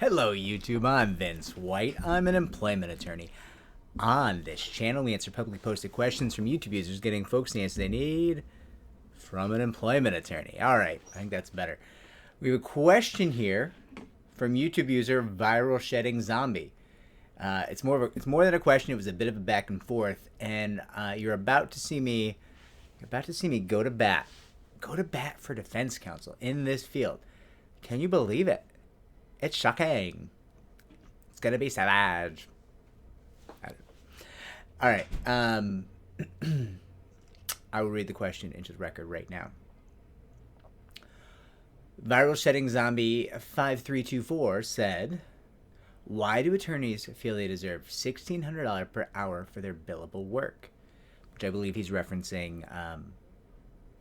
Hello YouTube, I'm Vince White. I'm an employment attorney. On this channel, we answer publicly posted questions from YouTube users, getting folks the answers they need from an employment attorney. Alright, I think that's better. We have a question here from YouTube user Viral Shedding Zombie. It's more than a question, it was a bit of a back and forth, and you're about to see me go to bat. Go to bat for defense counsel in this field. Can you believe it? It's shocking. It's gonna be savage. All right. I will read the question into the record right now. Viral Shedding Zombie 5324 said, "Why do attorneys feel they deserve $1,600 per hour for their billable work?" Which I believe he's referencing.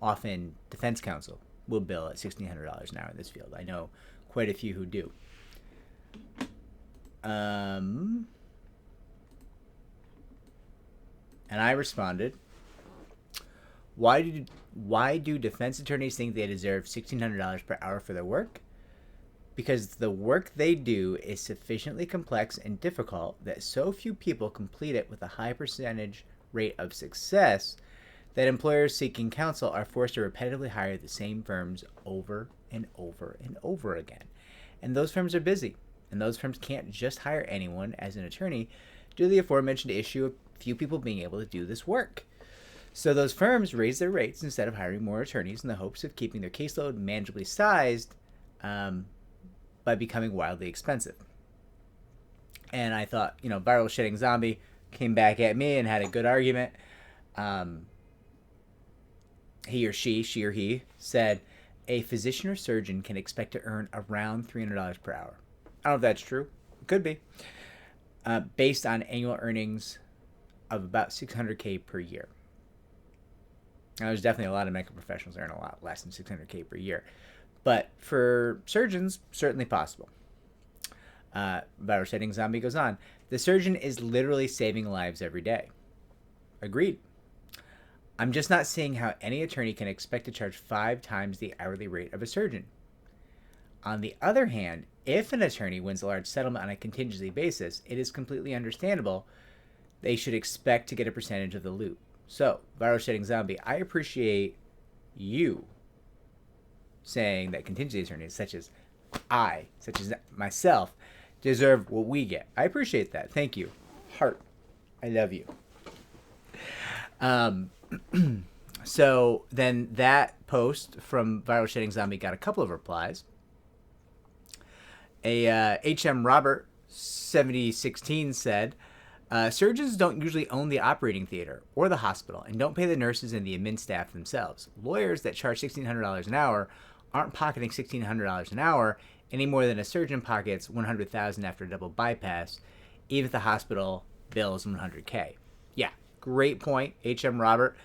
Often defense counsel will bill at $1,600 an hour in this field. I know quite a few who do. And I responded, why do defense attorneys think they deserve $1,600 per hour for their work? Because the work they do is sufficiently complex and difficult that so few people complete it with a high percentage rate of success that employers seeking counsel are forced to repetitively hire the same firms over and over and over again. And those firms are busy. And those firms can't just hire anyone as an attorney due to the aforementioned issue of few people being able to do this work. So those firms raise their rates instead of hiring more attorneys in the hopes of keeping their caseload manageably sized by becoming wildly expensive. And I thought, Viral Shedding Zombie came back at me and had a good argument. He or she said, a physician or surgeon can expect to earn around $300 per hour. I don't know if that's true. It could be. Based on annual earnings of about $600K per year. Now, there's definitely a lot of medical professionals that earn a lot less than $600K per year. But for surgeons, certainly possible. Viral Shedding Zombie goes on. The surgeon is literally saving lives every day. Agreed. I'm just not seeing how any attorney can expect to charge 5 times the hourly rate of a surgeon. On the other hand, if an attorney wins a large settlement on a contingency basis, it is completely understandable they should expect to get a percentage of the loot. So, Viral Shedding Zombie, I appreciate you saying that contingency attorneys, such as myself, deserve what we get. I appreciate that. Thank you. Heart. I love you. So then that post from Viral Shedding Zombie got a couple of replies. A HM Robert 7016 said, surgeons don't usually own the operating theater or the hospital and don't pay the nurses and the admin staff themselves. Lawyers that charge $1,600 an hour aren't pocketing $1,600 an hour any more than a surgeon pockets $100,000 after a double bypass, even if the hospital bills $100K. Yeah, great point, HM Robert.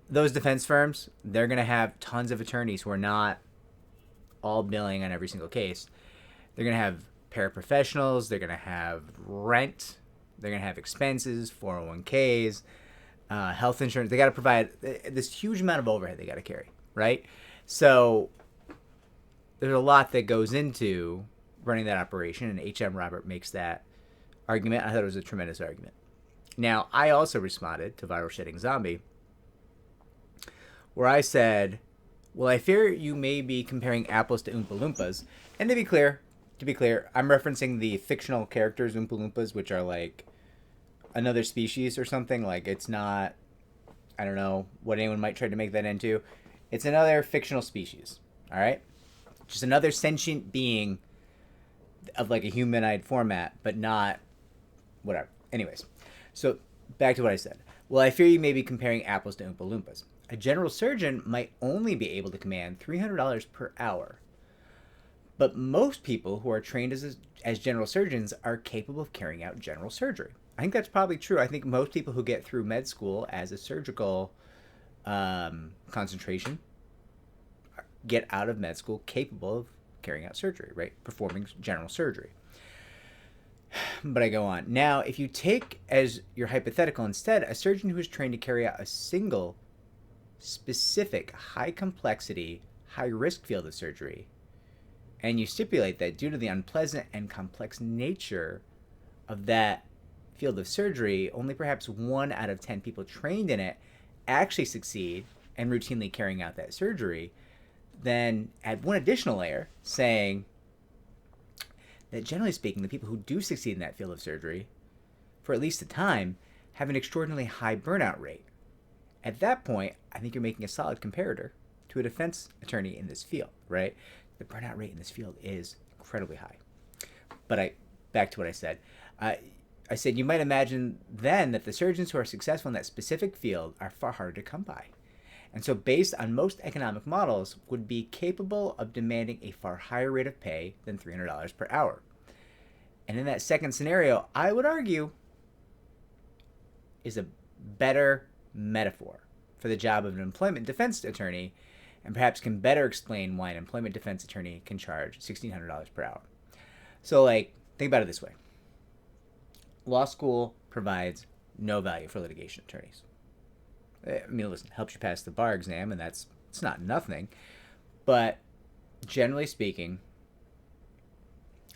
Those defense firms, they're going to have tons of attorneys who are not all billing on every single case. They're going to have paraprofessionals, they're going to have rent, they're going to have expenses, 401ks, health insurance. They got to provide this huge amount of overhead they got to carry, right? So there's a lot that goes into running that operation, and HM Robert makes that argument. I thought it was a tremendous argument. Now, I also responded to Viral Shedding Zombie, where I said, well, I fear you may be comparing apples to Oompa Loompas. And to be clear, I'm referencing the fictional characters Oompa Loompas, which are like another species or something. Like, it's not, I don't know what anyone might try to make that into. It's another fictional species, all right? Just another sentient being of like a humanoid format, but not whatever. Anyways, so back to what I said. Well, I fear you may be comparing apples to Oompa Loompas. A general surgeon might only be able to command $300 per hour. But most people who are trained as general surgeons are capable of carrying out general surgery. I think that's probably true. I think most people who get through med school as a surgical concentration get out of med school capable of carrying out surgery, right? Performing general surgery. But I go on. Now, if you take as your hypothetical instead a surgeon who is trained to carry out a single specific high complexity, high risk field of surgery, and you stipulate that due to the unpleasant and complex nature of that field of surgery, only perhaps 1 out of 10 people trained in it actually succeed in routinely carrying out that surgery, then add one additional layer saying that generally speaking, the people who do succeed in that field of surgery, for at least a time, have an extraordinarily high burnout rate. At that point, I think you're making a solid comparator to a defense attorney in this field, right? The burnout rate in this field is incredibly high. But back to what I said. I said you might imagine then that the surgeons who are successful in that specific field are far harder to come by. And so based on most economic models, would be capable of demanding a far higher rate of pay than $300 per hour. And in that second scenario, I would argue, is a better metaphor for the job of an employment defense attorney, and perhaps can better explain why an employment defense attorney can charge $1,600 per hour. So, think about it this way. Law school provides no value for litigation attorneys. I mean, listen, helps you pass the bar exam, and it's not nothing. But generally speaking,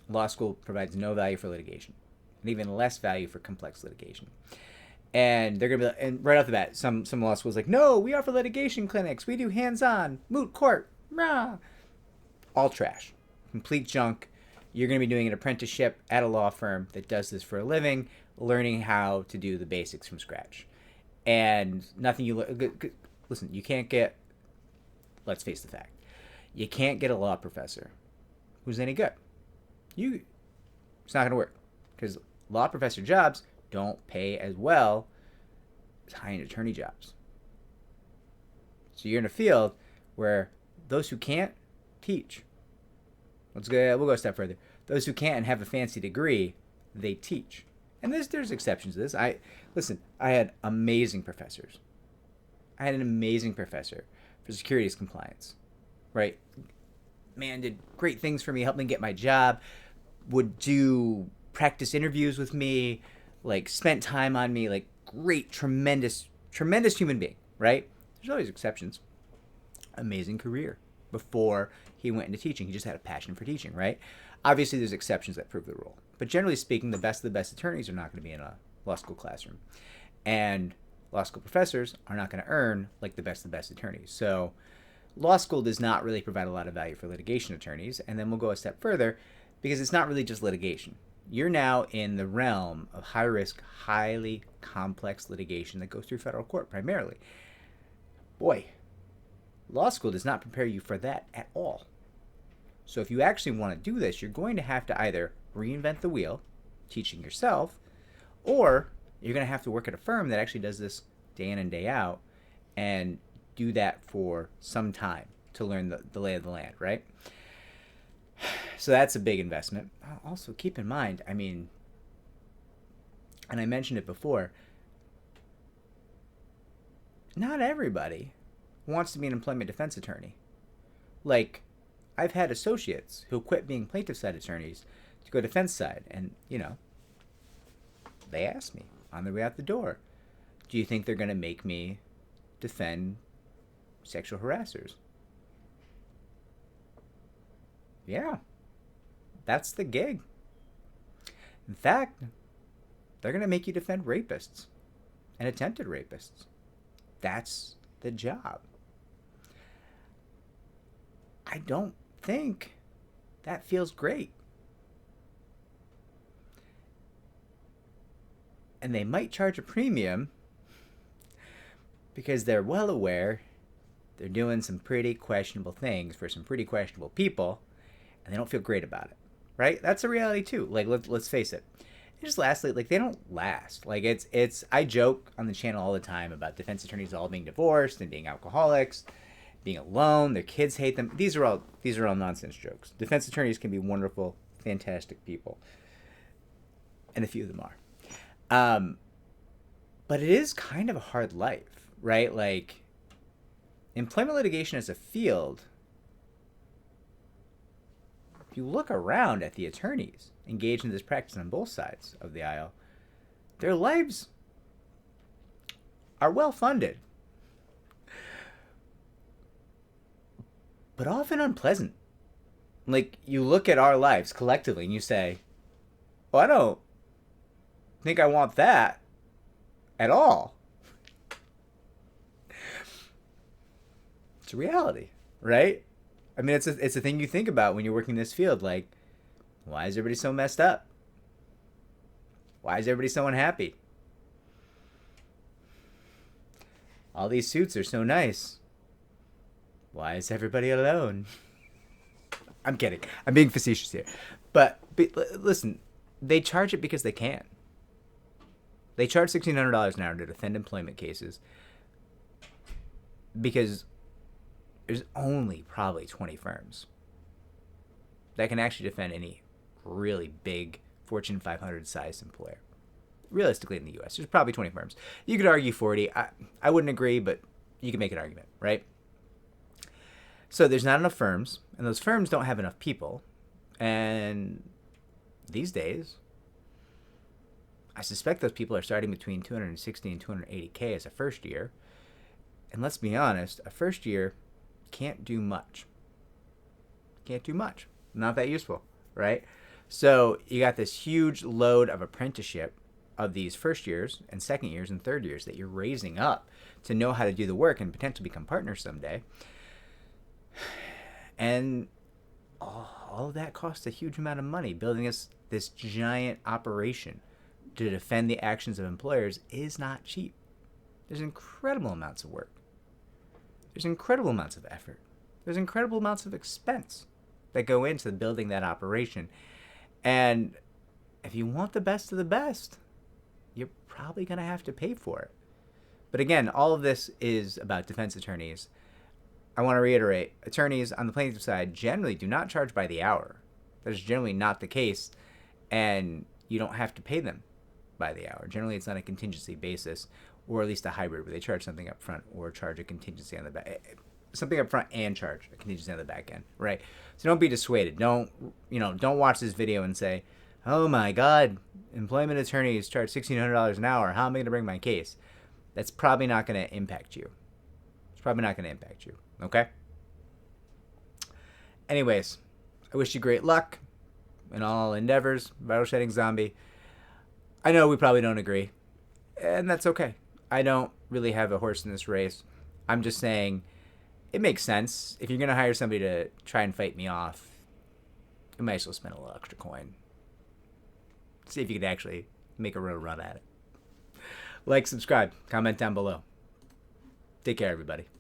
law school provides no value for litigation, and even less value for complex litigation. And they're gonna be, and right off the bat, some law schools like, no, we offer litigation clinics, we do hands-on, moot court, rah. All trash, complete junk. You're gonna be doing an apprenticeship at a law firm that does this for a living, learning how to do the basics from scratch. And nothing listen, you can't get, let's face the fact, you can't get a law professor who's any good. It's not going to work, because law professor jobs don't pay as well as high-end attorney jobs. So you're in a field where those who can't teach. We'll go a step further. Those who can't and have a fancy degree, they teach. And there's exceptions to this. I had amazing professors. I had an amazing professor for securities compliance, right? Man, did great things for me, helped me get my job, would do practice interviews with me, spent time on me, great, tremendous human being, right? There's always exceptions. Amazing career before he went into teaching. He just had a passion for teaching, right? Obviously, there's exceptions that prove the rule. But generally speaking, the best of the best attorneys are not going to be in a law school classroom. And law school professors are not going to earn like the best of the best attorneys. So law school does not really provide a lot of value for litigation attorneys. And then we'll go a step further, because it's not really just litigation. You're now in the realm of high-risk, highly complex litigation that goes through federal court primarily. Boy, law school does not prepare you for that at all. So if you actually want to do this, you're going to have to either reinvent the wheel, teaching yourself, or you're going to have to work at a firm that actually does this day in and day out and do that for some time to learn the lay of the land, right? So that's a big investment. Also, keep in mind, and I mentioned it before, not everybody wants to be an employment defense attorney. I've had associates who quit being plaintiff side attorneys to go defense side, and, they asked me on their way out the door, do you think they're going to make me defend sexual harassers? Yeah, that's the gig. In fact, they're going to make you defend rapists and attempted rapists. That's the job. I don't think that feels great. And they might charge a premium because they're well aware they're doing some pretty questionable things for some pretty questionable people, and they don't feel great about it, right? That's a reality too. Let's face it. And just lastly, they don't last. It's I joke on the channel all the time about defense attorneys all being divorced and being alcoholics, being alone, their kids hate them. These are all nonsense jokes. Defense attorneys can be wonderful, fantastic people, and a few of them are. But it is kind of a hard life, right? Employment litigation as a field, if you look around at the attorneys engaged in this practice on both sides of the aisle, their lives are well funded, but often unpleasant. Like, you look at our lives collectively and you say, well, I don't think I want that at all. It's a reality, right? I mean, it's a thing you think about when you're working this field. Like, why is everybody so messed up? Why is everybody so unhappy? All these suits are so nice. Why is everybody alone? I'm kidding. I'm being facetious here. But listen, they charge it because they can. They charge $1,600 an hour to defend employment cases because there's only probably 20 firms that can actually defend any really big Fortune 500 size employer. Realistically, in the U.S., there's probably 20 firms. You could argue 40. I wouldn't agree, but you can make an argument, right? So there's not enough firms, and those firms don't have enough people. And these days, I suspect those people are starting between 260 and 280K as a first year. And let's be honest, a first year can't do much. Can't do much. Not that useful, right? So you got this huge load of apprenticeship of these first years and second years and third years that you're raising up to know how to do the work and potentially become partners someday. And all of that costs a huge amount of money. Building this giant operation to defend the actions of employers is not cheap. There's incredible amounts of work. There's incredible amounts of effort. There's incredible amounts of expense that go into building that operation. And if you want the best of the best, you're probably going to have to pay for it. But again, all of this is about defense attorneys. I want to reiterate, attorneys on the plaintiff side generally do not charge by the hour. That is generally not the case, and you don't have to pay them by the hour. Generally, it's on a contingency basis, or at least a hybrid where they charge something up front or charge a contingency on the back. Something up front and charge a contingency on the back end, right? So don't be dissuaded. Don't watch this video and say, oh my God, employment attorneys charge $1,600 an hour. How am I going to bring my case? That's probably not going to impact you. It's probably not going to impact you. Okay? Anyways, I wish you great luck in all endeavors. Vital Shedding Zombie. I know we probably don't agree, and that's okay. I don't really have a horse in this race. I'm just saying it makes sense. If you're going to hire somebody to try and fight me off, you might as well spend a little extra coin. See if you could actually make a real run at it. Like, subscribe, comment down below. Take care, everybody.